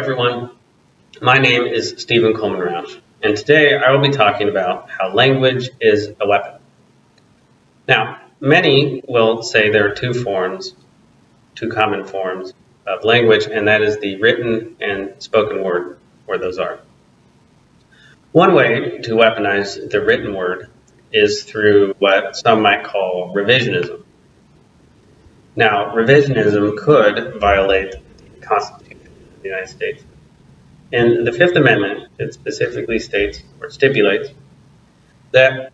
everyone, my name is Stephen Coleman Roush, and today I will be talking about how language is a weapon. Now, many will say there are two common forms of language, and that is the written and spoken word, where those are. One way to weaponize the written word is through what some might call revisionism. Now, revisionism could violate the Constitution of the United States. In the Fifth Amendment, it specifically states or stipulates that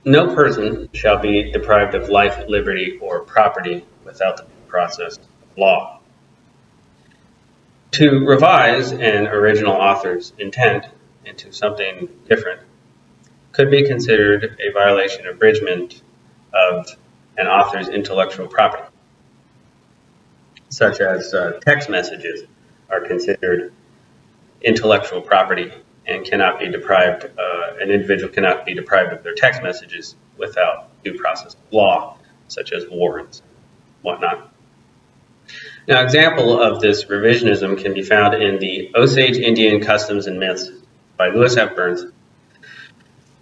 no person shall be deprived of life, liberty, or property without the due process of law. To revise an original author's intent into something different could be considered a violation of abridgment of an author's intellectual property, such as text messages are considered intellectual property and cannot be deprived, an individual cannot be deprived of their text messages without due process of law, such as warrants, whatnot. Now, an example of this revisionism can be found in the Osage Indian Customs and Myths by Lewis F. Burns,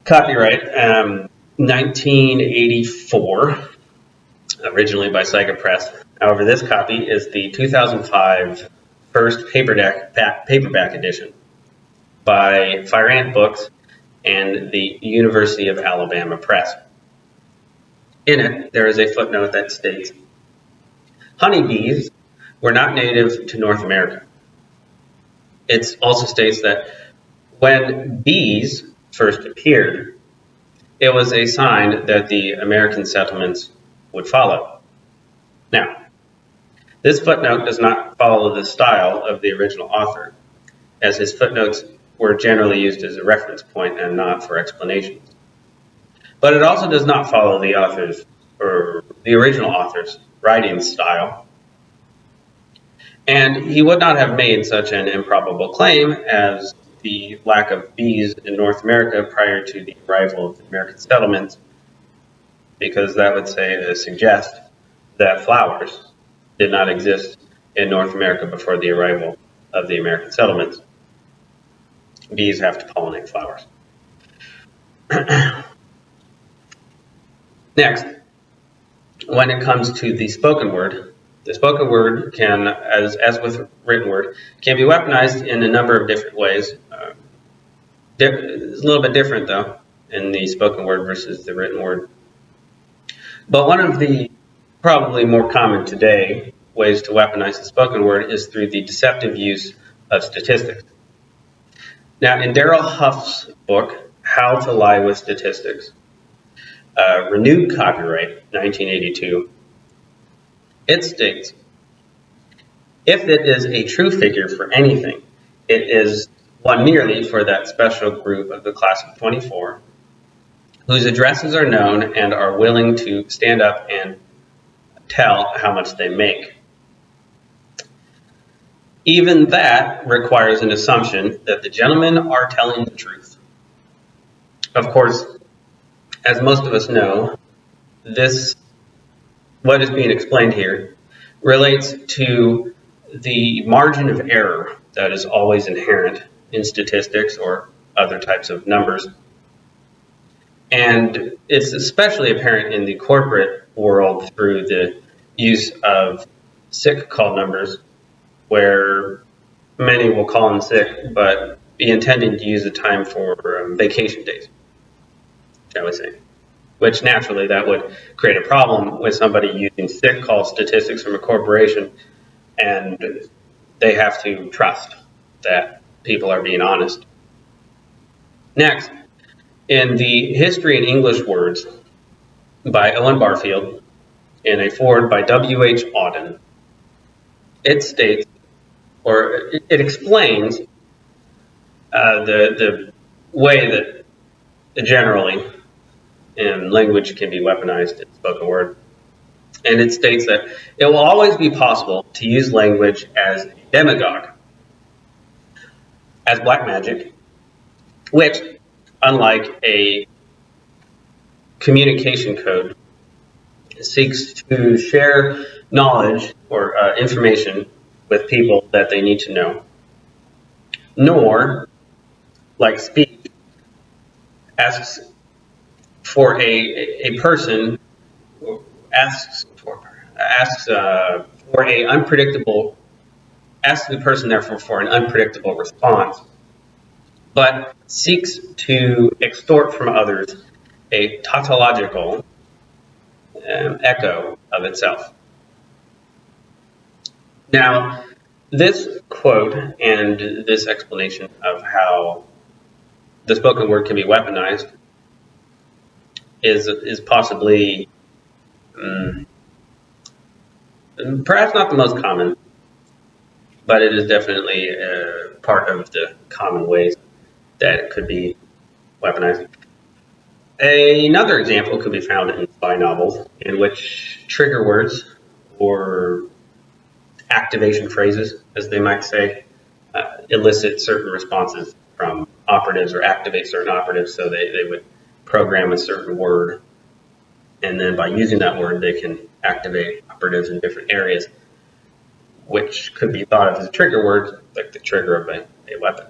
copyright 1984, originally by Sakura Press. However, this copy is the 2005 first paperback edition by Fire Ant Books and the University of Alabama Press. In it, there is a footnote that states, honeybees were not native to North America. It also states that when bees first appeared, it was a sign that the American settlements would follow. Now, this footnote does not follow the style of the original author, as his footnotes were generally used as a reference point and not for explanations. But it also does not follow the original author's writing style, and he would not have made such an improbable claim as the lack of bees in North America prior to the arrival of the American settlements, because that would suggest that flowers did not exist in North America before the arrival of the American settlements. Bees have to pollinate flowers. Next, when it comes to the spoken word can, as with written word, can be weaponized in a number of different ways. It's a little bit different, though, in the spoken word versus the written word. But one of the probably more common today ways to weaponize the spoken word is through the deceptive use of statistics. Now, in Darrell Huff's book, How to Lie with Statistics, renewed copyright 1982, it states, if it is a true figure for anything, it is one merely for that special group of the class of 24 whose addresses are known and are willing to stand up and tell how much they make. Even that requires an assumption that the gentlemen are telling the truth. Of course, as most of us know, what is being explained here relates to the margin of error that is always inherent in statistics or other types of numbers. And it's especially apparent in the corporate world through the use of sick call numbers, where many will call in sick, but be intending to use the time for vacation days, shall we say. Which naturally that would create a problem with somebody using sick call statistics from a corporation, and they have to trust that people are being honest. Next, in the History in English Words by Owen Barfield, in a foreword by W.H. Auden, it states, or it explains the way that generally language can be weaponized in spoken word. And it states that it will always be possible to use language as a demagogue, as black magic, which, unlike a communication code, seeks to share knowledge or information with people that they need to know, nor, like speech, asks for a person for a unpredictable asks the person therefore for an unpredictable response, but seeks to extort from others a tautological echo of itself. Now, this quote and this explanation of how the spoken word can be weaponized is possibly perhaps not the most common, but it is definitely part of the common ways that it could be weaponized. Another example could be found in spy novels, in which trigger words or activation phrases, as they might say, elicit certain responses from operatives or activate certain operatives, so they would program a certain word, and then by using that word they can activate operatives in different areas, which could be thought of as a trigger word, like the trigger of a weapon.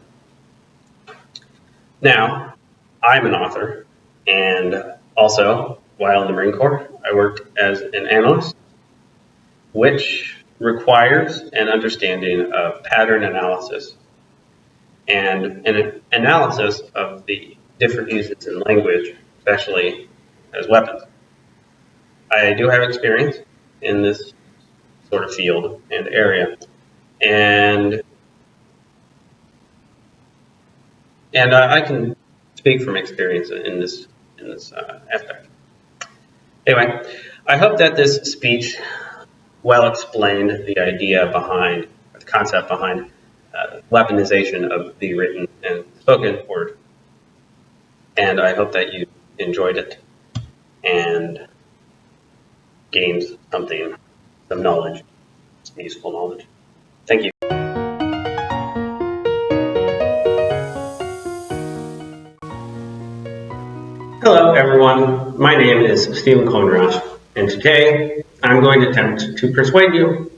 Now, I'm an author, and also, while in the Marine Corps, I worked as an analyst, which requires an understanding of pattern analysis and an analysis of the different uses in language, especially as weapons. I do have experience in this sort of field and area, and I can speak from experience in this aspect. Anyway, I hope that this speech well explained the idea behind, the concept behind weaponization of the written and spoken word. And I hope that you enjoyed it and gained something, some knowledge, some useful knowledge. Thank you. Hello, everyone. My name is Stephen Conroth, and today I'm going to attempt to persuade you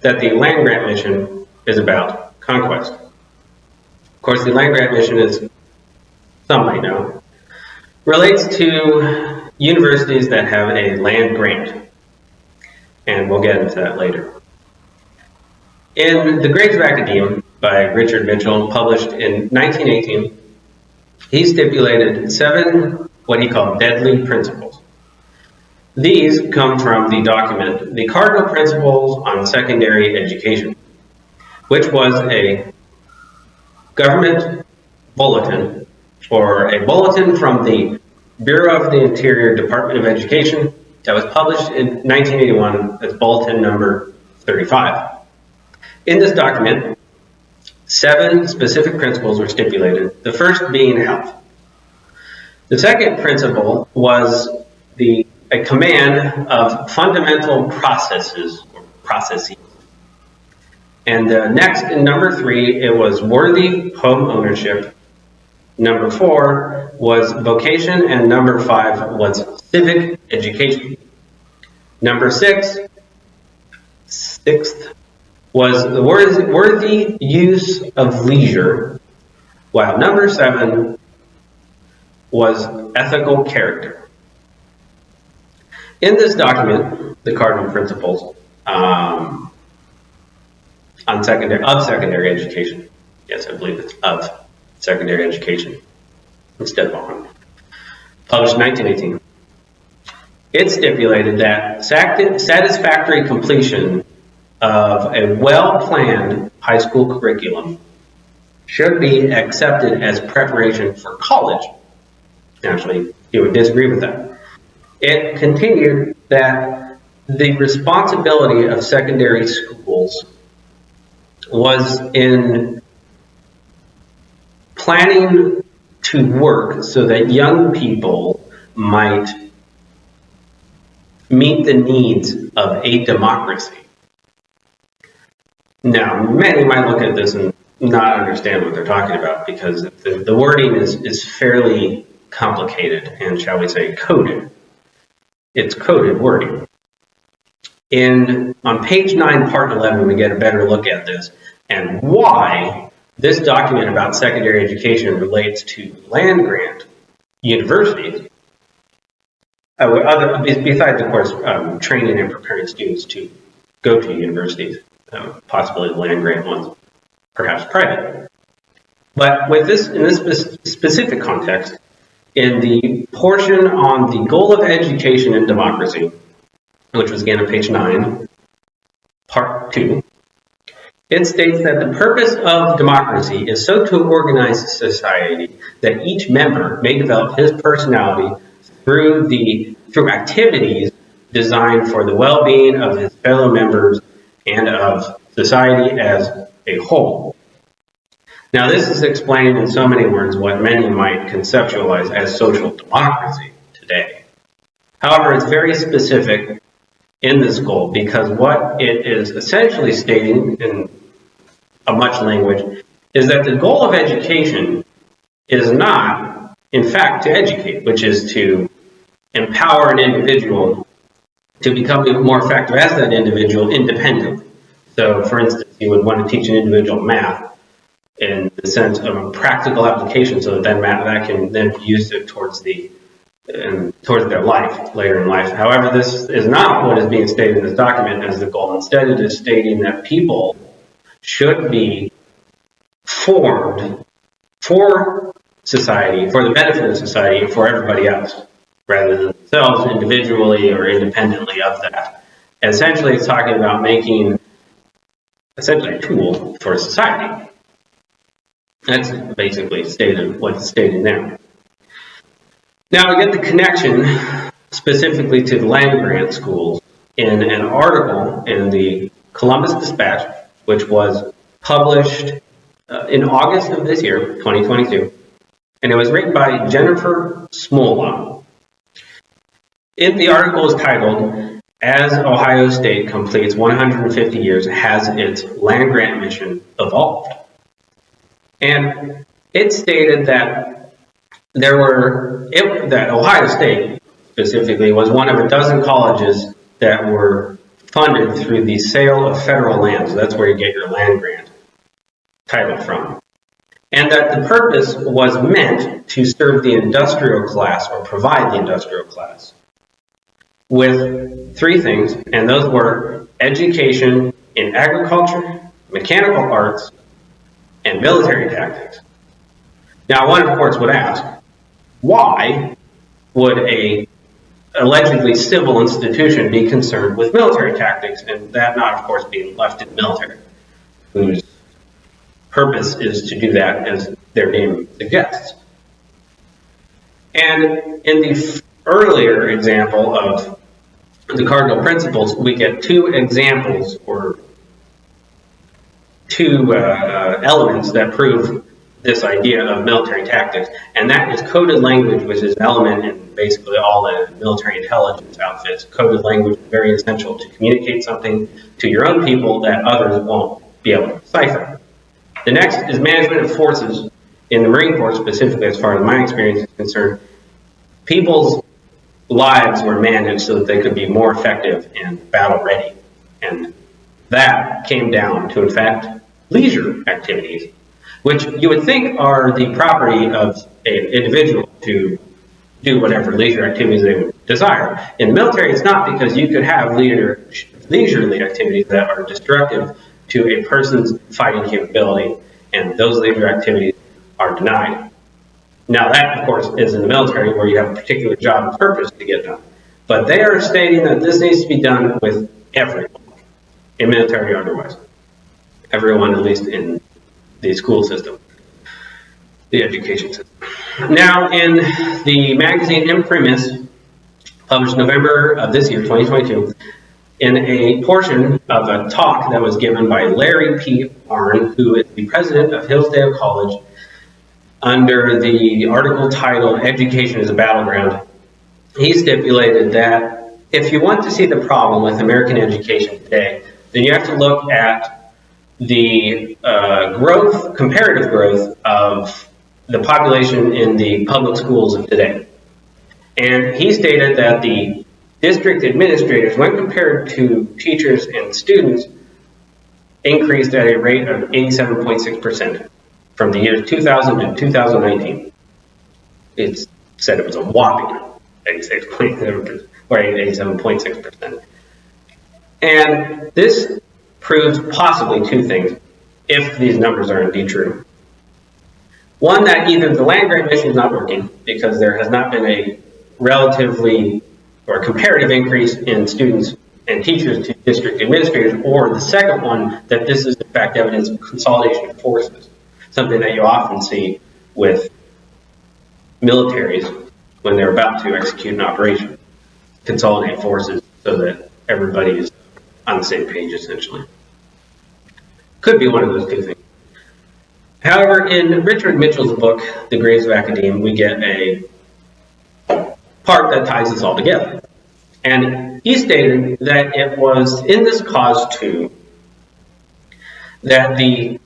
that the land grant mission is about conquest. Of course, the land grant mission, as some might know, relates to universities that have a land grant, and we'll get into that later. In The Grades of Academia by Richard Mitchell, published in 1918, he stipulated 7 what he called deadly principles. These come from the document, The Cardinal Principles on Secondary Education, which was a government bulletin, or a bulletin from the Bureau of the Interior Department of Education that was published in 1981 as bulletin number 35. In this document, 7 specific principles were stipulated, the first being health. The second principle was a command of fundamental processes. And next, in number 3, it was worthy home ownership. Number 4 was vocation, and number 5 was civic education. Number 6th, was the worthy use of leisure, while number 7 was ethical character. In this document, the Cardinal Principles on secondary education, yes, I believe it's of secondary education instead of on, published in 1918, it stipulated that satisfactory completion of a well-planned high school curriculum should be accepted as preparation for college. Actually, he would disagree with that. It continued that the responsibility of secondary schools was in planning to work so that young people might meet the needs of a democracy. Now, many might look at this and not understand what they're talking about, because the wording is fairly complicated and, shall we say, coded. It's coded wording. On page 9, part 11, we get a better look at this and why this document about secondary education relates to land-grant universities, besides, of course, training and preparing students to go to universities, possibly land-grant ones, perhaps private. But with this, in this specific context, in the portion on the goal of education and democracy, which was again on page 9, part 2, it states that the purpose of democracy is so to organize society that each member may develop his personality through activities designed for the well-being of his fellow members and of society as a whole. Now, this is explained in so many words what many might conceptualize as social democracy today. However, it's very specific in this goal because what it is essentially stating in a much language is that the goal of education is not, in fact, to educate, which is to empower an individual to become more effective as that individual independently. So, for instance, you would want to teach an individual math in the sense of a practical application so that then that can then be used towards their life, later in life. However, this is not what is being stated in this document as the goal. Instead, it is stating that people should be formed for society, for the benefit of society, and for everybody else, rather than themselves individually or independently of that. And essentially, it's talking about making essentially a tool for society. That's basically what's stated there. Now we get the connection specifically to the land-grant schools in an article in the Columbus Dispatch, which was published in August of this year, 2022, and it was written by Jennifer Smola. The article is titled, "As Ohio State Completes 150 Years, Has Its Land-Grant Mission Evolved?" And it stated that that Ohio State specifically was one of a dozen colleges that were funded through the sale of federal land. So that's where you get your land grant title from. And that the purpose was meant to serve the industrial class or provide the industrial class with three things, and those were education in agriculture, mechanical arts, and military tactics. Now, one, of course, would ask, why would a allegedly civil institution be concerned with military tactics, and that not, of course, being left in the military, whose purpose is to do that, as their name suggests. And in the earlier example of the cardinal principles, we get two examples or two elements that prove this idea of military tactics, and that is coded language, which is an element in basically all the military intelligence outfits. Coded language is very essential to communicate something to your own people that others won't be able to decipher. The next is management of forces. In the Marine Corps, specifically as far as my experience is concerned, people's lives were managed so that they could be more effective and battle ready. And that came down to, in fact, leisure activities, which you would think are the property of an individual to do whatever leisure activities they would desire. In the military, it's not, because you could have leisurely activities that are destructive to a person's fighting capability, and those leisure activities are denied. Now that, of course, is in the military where you have a particular job and purpose to get done. But they are stating that this needs to be done with everyone, in military or otherwise. Everyone, at least in the school system, the education system. Now, in the magazine Imprimis, published November of this year, 2022, in a portion of a talk that was given by Larry P. Arnn, who is the president of Hillsdale College, under the article titled "Education is a Battleground," he stipulated that if you want to see the problem with American education today, then you have to look at the comparative growth of the population in the public schools of today. And he stated that the district administrators, when compared to teachers and students, increased at a rate of 87.6% from the years 2000 to 2019. It said it was a whopping 86.7% or 87.6%. And this proves possibly two things, if these numbers are indeed true. One, that either the land grant mission is not working because there has not been a relatively or comparative increase in students and teachers to district administrators, or the second one, that this is in fact evidence of consolidation of forces, something that you often see with militaries when they're about to execute an operation. Consolidate forces so that everybody is on the same page, essentially. Could be one of those two things. However, in Richard Mitchell's book, The Graves of Academe, we get a part that ties this all together. And he stated that it was in this cause, too, that the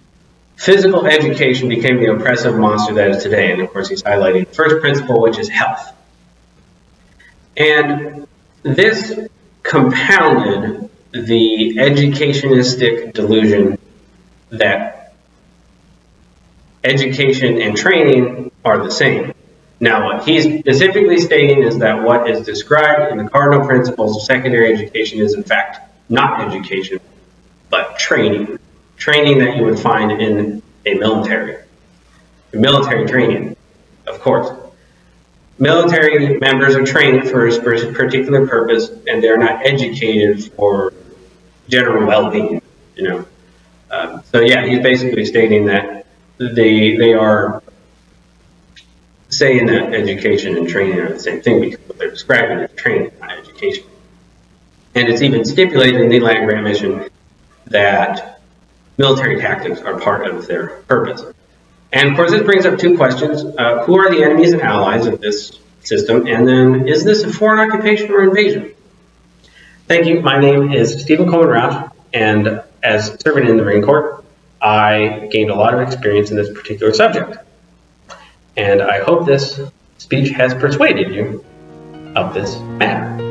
physical education became the oppressive monster that is today. And of course, he's highlighting the first principle, which is health. And this compounded the educationistic delusion that education and training are the same. Now, what he's specifically stating is that what is described in the cardinal principles of secondary education is in fact not education, but training. Training that you would find in a military. Military training, of course. Military members are trained for a particular purpose, and they're not educated for general well-being, you know. So yeah, he's basically stating that they are saying that education and training are the same thing because what they're describing is training, not education. And it's even stipulated in the land grant mission that military tactics are part of their purpose. And of course, this brings up two questions. Who are the enemies and allies of this system? And then, is this a foreign occupation or invasion? Thank you. My name is Stephen Coleman Roush, and as serving in the Marine Corps, I gained a lot of experience in this particular subject. And I hope this speech has persuaded you of this matter.